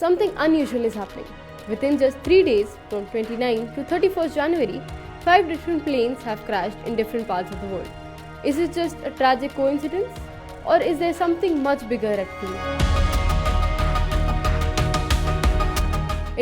something unusual is happening. Within just 3 days, from 29 to 31st January, 5 different planes have crashed in different parts of the world. Is it just a tragic coincidence? Or is there something much bigger at play?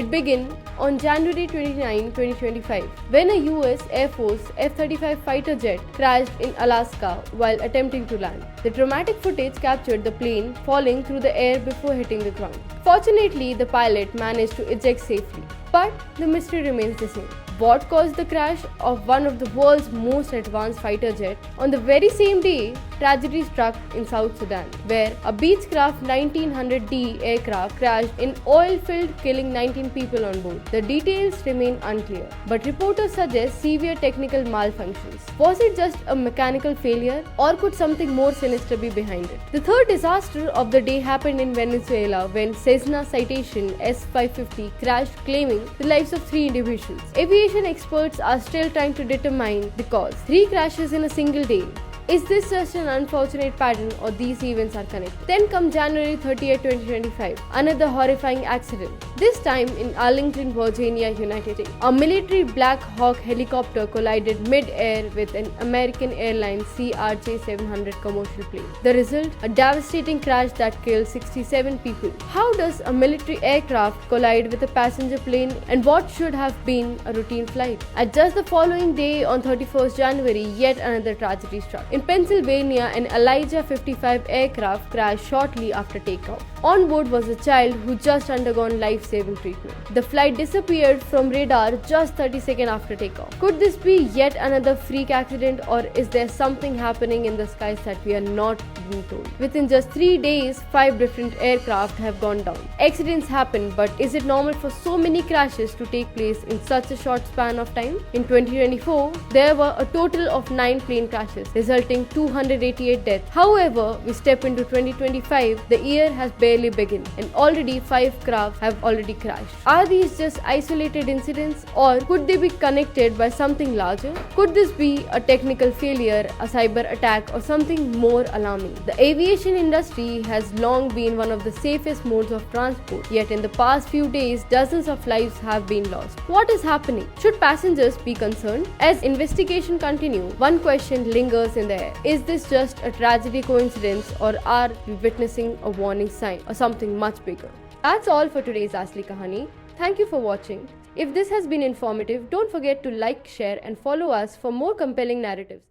It began on January 29, 2025, when a US Air Force F-35 fighter jet crashed in Alaska while attempting to land. The dramatic footage captured the plane falling through the air before hitting the ground. Fortunately, the pilot managed to eject safely, but the mystery remains the same. What caused the crash of one of the world's most advanced fighter jets? On the very same day, tragedy struck in South Sudan, where a Beechcraft 1900D aircraft crashed in oil field, killing 19 people on board. The details remain unclear, but reporters suggest severe technical malfunctions. Was it just a mechanical failure, or could something more sinister be behind it? The third disaster of the day happened in Venezuela when Cessna Citation S-550 crashed, claiming the lives of 3 individuals. Aviation experts are still trying to determine the cause. 3 crashes in a single day. Is this just an unfortunate pattern, or these events are connected? Then comes January 30th, 2025, another horrifying accident. This time in Arlington, Virginia, United States. A military Black Hawk helicopter collided mid-air with an American Airlines CRJ-700 commercial plane. The result? A devastating crash that killed 67 people. How does a military aircraft collide with a passenger plane, and what should have been a routine flight? At just the following day, on 31st January, yet another tragedy struck. In Pennsylvania, an Elijah 55 aircraft crashed shortly after takeoff. On board was a child who just undergone life-saving treatment. The flight disappeared from radar just 30 seconds after takeoff. Could this be yet another freak accident, or is there something happening in the skies that we are not being told? Within just 3 days, 5 different aircraft have gone down. Accidents happen, but is it normal for so many crashes to take place in such a short span of time? In 2024, there were a total of 9 plane crashes, resulting 288 deaths. However, we step into 2025, the year has barely begun, and already 5 crafts have already crashed. Are these just isolated incidents, or could they be connected by something larger? Could this be a technical failure, a cyber attack, or something more alarming? The aviation industry has long been one of the safest modes of transport, yet in the past few days, dozens of lives have been lost. What is happening? Should passengers be concerned? As investigation continues, one question lingers in the air. Is this just a tragedy coincidence, or are we witnessing a warning sign or something much bigger? That's all for today's Asli Kahani. Thank you for watching. If this has been informative, don't forget to like, share and follow us for more compelling narratives.